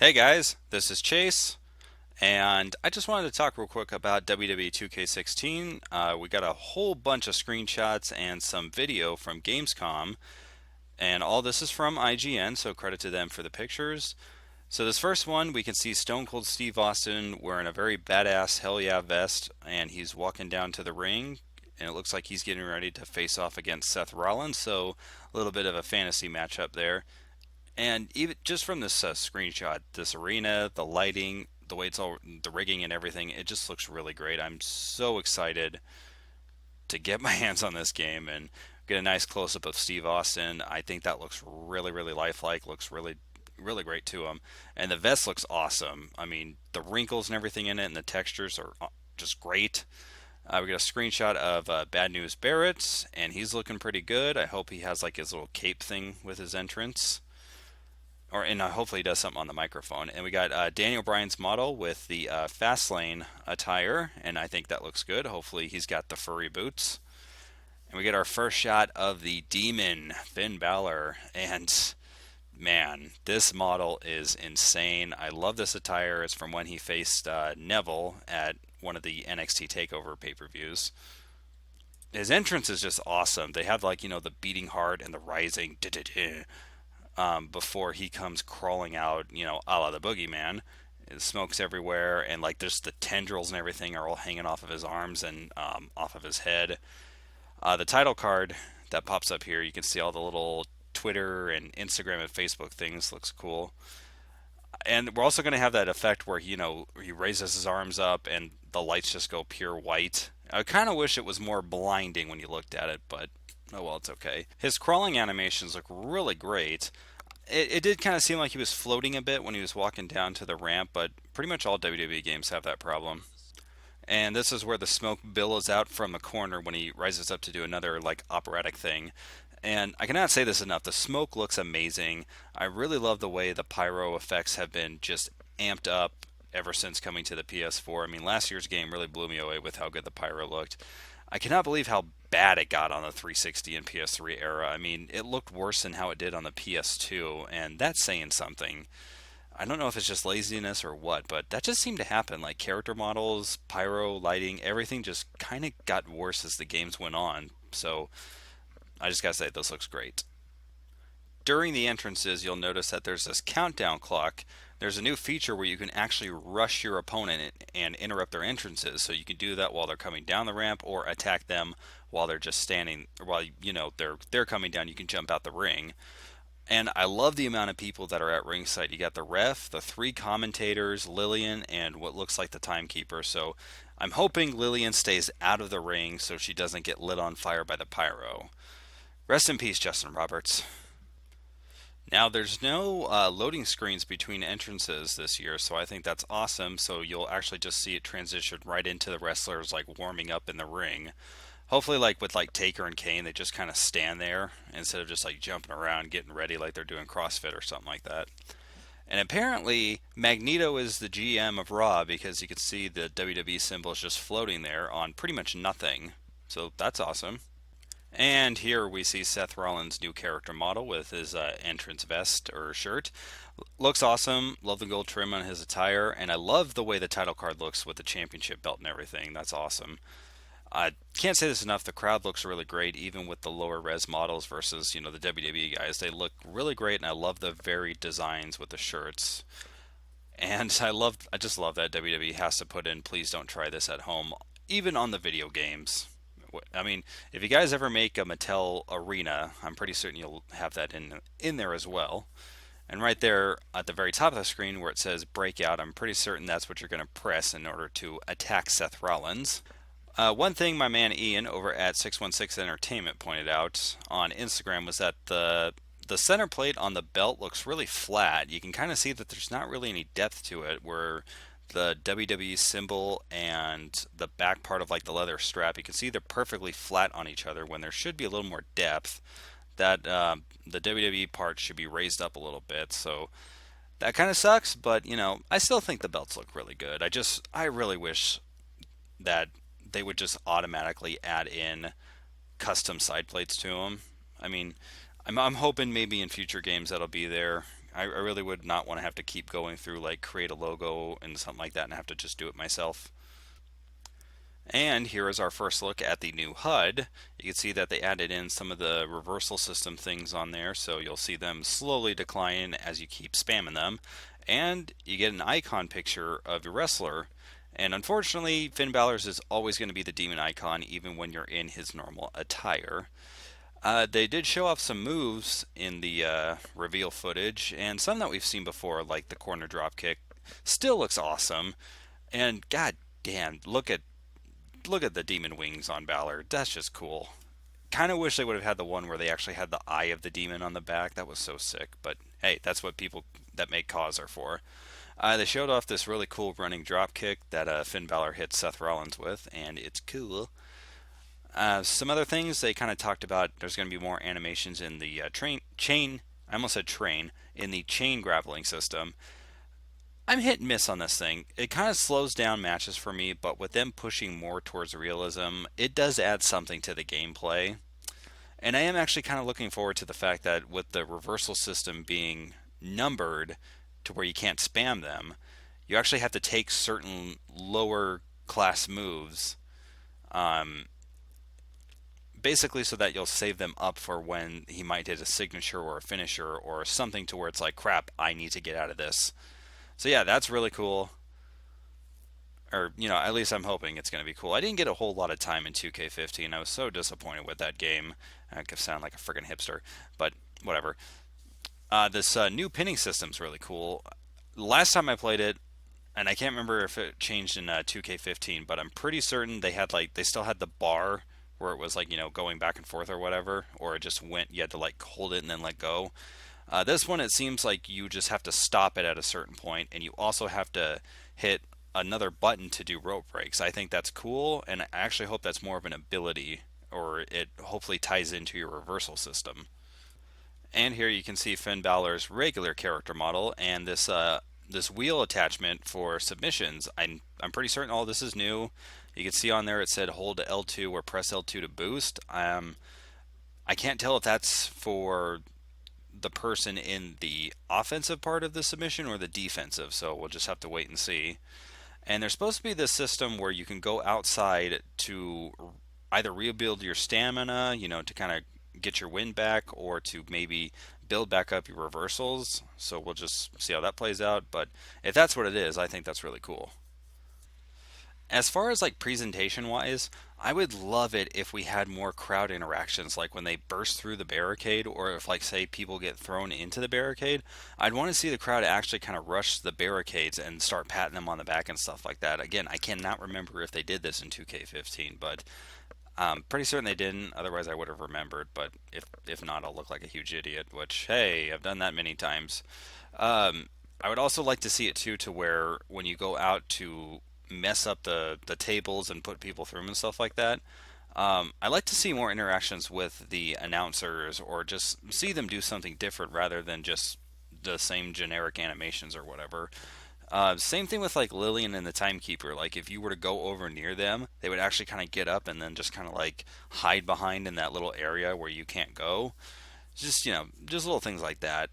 Hey guys, this is Chase, and I just wanted to talk real quick about WWE2K16. We got a whole bunch of screenshots and some video from Gamescom, and all this is from IGN, so credit to them for the pictures. So this first one, we can see Stone Cold Steve Austin wearing a very badass Hell Yeah vest, and he's walking down to the ring, and it looks like he's getting ready to face off against Seth Rollins, so a little bit of a fantasy matchup there. And even just from this screenshot, this arena, the lighting, the way it's all, the rigging and everything, it just looks really great. I'm so excited to get my hands on this game and get a nice close up of Steve Austin. I think that looks really, really lifelike, looks really, really great to him. And the vest looks awesome. I mean, the wrinkles and everything in it and the textures are just great. We got a screenshot of Bad News Barrett, and he's looking pretty good. I hope he has like his little cape thing with his entrance and hopefully he does something on the microphone. And we got Daniel Bryan's model with the Fastlane attire, and I think that looks good. Hopefully he's got the furry boots. And we get our first shot of the Demon, Finn Balor, and man, this model is insane. I love this attire. It's from when he faced Neville at one of the NXT TakeOver pay-per-views. His entrance is just awesome. They have like the beating heart and the rising before he comes crawling out, a la the boogeyman. Smoke's everywhere, and like there's the tendrils and everything are all hanging off of his arms and off of his head. The title card that pops up here, you can see all the little Twitter and Instagram and Facebook things. Looks cool. And we're also going to have that effect where he raises his arms up and the lights just go pure white. I kind of wish it was more blinding when you looked at it, but oh well, it's okay. His crawling animations look really great. It did kind of seem like he was floating a bit when he was walking down to the ramp, but pretty much all WWE games have that problem. And this is where the smoke billows out from the corner when he rises up to do another like operatic thing. And I cannot say this enough. The smoke looks amazing. I really love the way the pyro effects have been just amped up ever since coming to the PS4. I mean, last year's game really blew me away with how good the pyro looked. I cannot believe how bad it got on the 360 and PS3 era. I mean, it looked worse than how it did on the PS2, and that's saying something. I don't know if it's just laziness or what, but that just seemed to happen. Like character models, pyro, lighting, everything just kind of got worse as the games went on. So I just gotta say, this looks great. During the entrances, you'll notice that there's this countdown clock. There's a new feature where you can actually rush your opponent and interrupt their entrances. So you can do that while they're coming down the ramp, or attack them while they're just standing, while they're coming down. You can jump out the ring. And I love the amount of people that are at ringside. You got the ref, the three commentators, Lillian, and what looks like the timekeeper. So I'm hoping Lillian stays out of the ring so she doesn't get lit on fire by the pyro. Rest in peace, Justin Roberts. Now, there's no loading screens between entrances this year, so I think that's awesome. So you'll actually just see it transition right into the wrestlers like warming up in the ring. Hopefully, like with like Taker and Kane, they just kind of stand there instead of just like jumping around, getting ready like they're doing CrossFit or something like that. And apparently, Magneto is the GM of Raw because you can see the WWE symbol is just floating there on pretty much nothing. So that's awesome. And here we see Seth Rollins' new character model with his entrance vest or shirt. Looks awesome. Love the gold trim on his attire. And I love the way the title card looks with the championship belt and everything. That's awesome. I can't say this enough. The crowd looks really great, even with the lower res models versus, the WWE guys. They look really great, and I love the varied designs with the shirts. And I just love that WWE has to put in, please don't try this at home, even on the video games. I mean, if you guys ever make a Mattel Arena, I'm pretty certain you'll have that in there as well. And right there at the very top of the screen where it says Breakout, I'm pretty certain that's what you're going to press in order to attack Seth Rollins. One thing my man Ian over at 616 Entertainment pointed out on Instagram was that the center plate on the belt looks really flat. You can kind of see that there's not really any depth to it, where the WWE symbol and the back part of like the leather strap, you can see they're perfectly flat on each other when there should be a little more depth. That the WWE part should be raised up a little bit, so that kind of sucks. But I still think the belts look really good. I really wish that they would just automatically add in custom side plates to them. I mean, I'm hoping maybe in future games that'll be there. I really would not want to have to keep going through like create a logo and something like that and have to just do it myself. And here is our first look at the new HUD. You can see that they added in some of the reversal system things on there, so you'll see them slowly decline as you keep spamming them. And you get an icon picture of your wrestler. And unfortunately, Finn Balor's is always going to be the demon icon even when you're in his normal attire. They did show off some moves in the reveal footage, and some that we've seen before, like the corner drop kick, still looks awesome. And god damn, look at the demon wings on Balor. That's just cool. Kind of wish they would have had the one where they actually had the eye of the demon on the back. That was so sick. But hey, that's what people that make cause are for. They showed off this really cool running drop kick that Finn Balor hit Seth Rollins with, and it's cool. Some other things they kind of talked about. There's going to be more animations in the chain. I almost said train in the chain grappling system. I'm hit and miss on this thing. It kind of slows down matches for me, but with them pushing more towards realism, it does add something to the gameplay. And I am actually kind of looking forward to the fact that with the reversal system being numbered to where you can't spam them, you actually have to take certain lower class moves, um, basically so that you'll save them up for when he might hit a signature or a finisher or something to where it's like, crap, I need to get out of this. So yeah, that's really cool. Or, at least I'm hoping it's going to be cool. I didn't get a whole lot of time in 2K15. I was so disappointed with that game. I could sound like a friggin' hipster, but whatever. This new pinning system's really cool. Last time I played it, and I can't remember if it changed in 2K15, but I'm pretty certain they still had the bar where it was like, going back and forth or whatever, or it just went, you had to like hold it and then let go. This one, it seems like you just have to stop it at a certain point, and you also have to hit another button to do rope breaks. I think that's cool, and I actually hope that's more of an ability, or it hopefully ties into your reversal system. And here you can see Finn Balor's regular character model, and this wheel attachment for submissions. I'm pretty certain all this is new. You can see on there it said hold L2 or press L2 to boost. I can't tell if that's for the person in the offensive part of the submission or the defensive, so we'll just have to wait and see. And there's supposed to be this system where you can go outside to either rebuild your stamina, to kind of get your wind back, or to maybe build back up your reversals. So we'll just see how that plays out. But if that's what it is, I think that's really cool. As far as like presentation wise, I would love it if we had more crowd interactions, like when they burst through the barricade, or if, like, say, people get thrown into the barricade. I'd want to see the crowd actually kind of rush the barricades and start patting them on the back and stuff like that. Again, I cannot remember if they did this in 2K15, but pretty certain they didn't. Otherwise, I would have remembered. But if not, I'll look like a huge idiot. Which, hey, I've done that many times. I would also like to see it too, to where when you go out to mess up the tables and put people through them and stuff like that. I like to see more interactions with the announcers, or just see them do something different rather than just the same generic animations or whatever. Same thing with like Lillian and the Timekeeper. Like if you were to go over near them, they would actually kind of get up and then just kind of like hide behind in that little area where you can't go. Just just little things like that.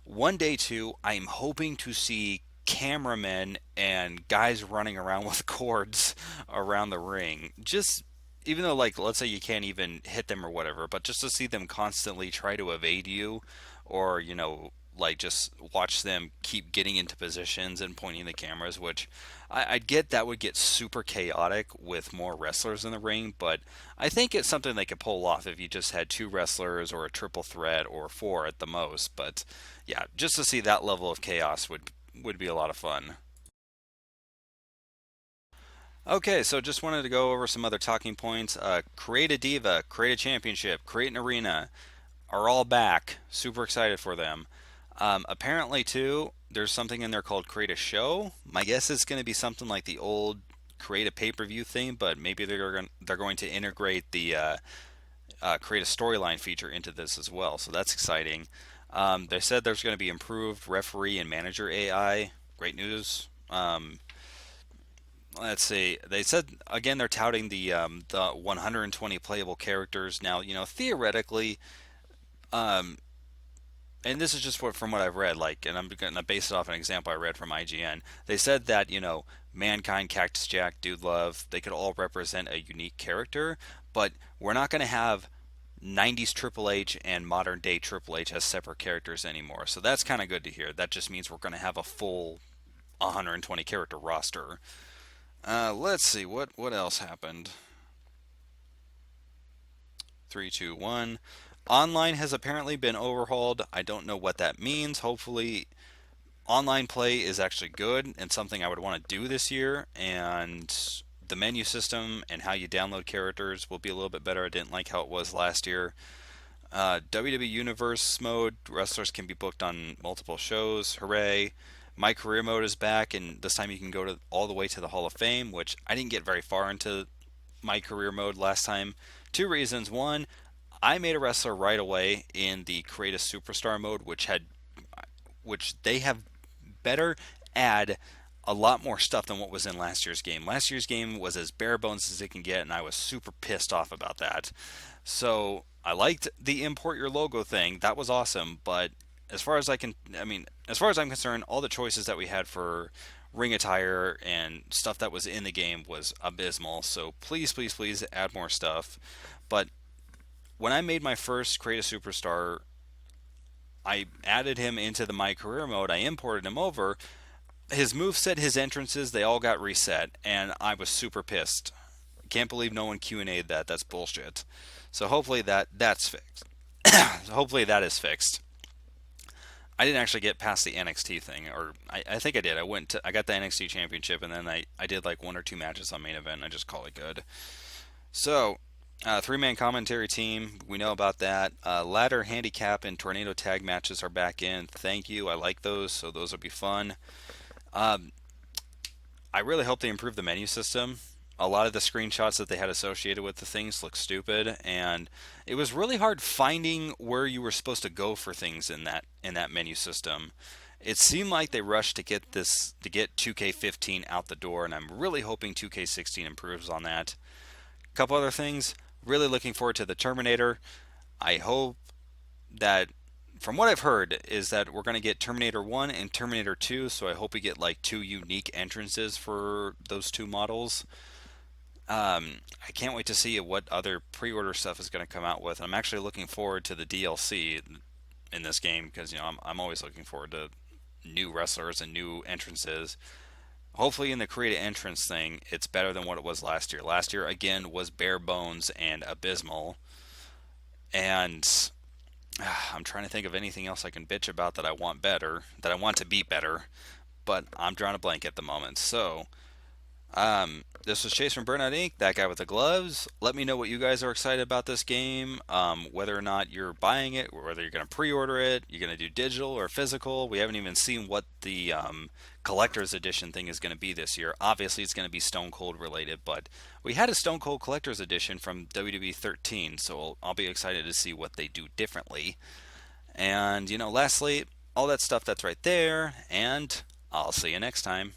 One day too, I'm hoping to see cameramen and guys running around with cords around the ring. Just even though, like, let's say you can't even hit them or whatever, but just to see them constantly try to evade you, or like just watch them keep getting into positions and pointing the cameras, which I'd get that would get super chaotic with more wrestlers in the ring, but I think it's something they could pull off if you just had two wrestlers or a triple threat or four at the most. But yeah, just to see that level of chaos would be a lot of fun. Okay, so just wanted to go over some other talking points. Create a Diva, Create a Championship, Create an Arena are all back. Super excited for them. Apparently, too, there's something in there called Create a Show. My guess is going to be something like the old Create a Pay-Per-View thing, but maybe they're going to integrate the Create a Storyline feature into this as well. So that's exciting. They said there's going to be improved referee and manager AI. Great news. Let's see. They said again they're touting the 120 playable characters. Now theoretically, and this is just from what I've read, like, and I'm going to base it off an example I read from IGN. They said that, Mankind, Cactus Jack, Dude Love, they could all represent a unique character, but we're not going to have 90s Triple H and modern day Triple H as separate characters anymore. So that's kind of good to hear. That just means we're going to have a full 120 character roster. Let's see what else happened. 3, 2, 1. Online has apparently been overhauled. I don't know what that means. Hopefully, online play is actually good and something I would want to do this year. And the menu system and how you download characters will be a little bit better. I didn't like how it was last year. WWE Universe mode, wrestlers can be booked on multiple shows. Hooray. My career mode is back, and this time you can go all the way to the Hall of Fame, which I didn't get very far into my career mode last time. Two reasons. One, I made a wrestler right away in the Create a Superstar mode, which they have better add a lot more stuff than what was in last year's game. Last year's game was as bare bones as it can get, and I was super pissed off about that. So I liked the import your logo thing. That was awesome, but as far as I'm concerned, all the choices that we had for ring attire and stuff that was in the game was abysmal. So please, please, please add more stuff. But when I made my first Create a Superstar, I added him into the My Career mode. I imported him over. His moveset, his entrances, they all got reset, and I was super pissed. Can't believe no one Q&A'd that. That's bullshit. So hopefully that's fixed. Hopefully that is fixed. I didn't actually get past the NXT thing, or I think I did. I got the NXT Championship, and then I did like one or two matches on main event, and I just call it good. So, three-man commentary team, we know about that. Ladder, handicap, and tornado tag matches are back in. Thank you. I like those, so those will be fun. I really hope they improve the menu system. A lot of the screenshots that they had associated with the things look stupid, and it was really hard finding where you were supposed to go for things in that menu system. It seemed like they rushed to get 2K15 out the door, and I'm really hoping 2K16 improves on that. A couple other things. Really looking forward to the Terminator. I hope that, from what I've heard, is that we're going to get Terminator 1 and Terminator 2, so I hope we get like two unique entrances for those two models. I can't wait to see what other pre-order stuff is going to come out with. I'm actually looking forward to the DLC in this game because I'm always looking forward to new wrestlers and new entrances. Hopefully, in the create an entrance thing, it's better than what it was last year. Last year, again, was bare bones and abysmal. And I'm trying to think of anything else I can bitch about that I want better, that I want to be better, but I'm drawing a blank at the moment. So, this was Chase from Burnout Inc., that guy with the gloves. Let me know what you guys are excited about this game, whether or not you're buying it, or whether you're going to pre-order it, you're going to do digital or physical. We haven't even seen what the collector's edition thing is going to be this year. Obviously, it's going to be Stone Cold related, but we had a Stone Cold collector's edition from WWE 13, so I'll be excited to see what they do differently. And, lastly, all that stuff that's right there, and I'll see you next time.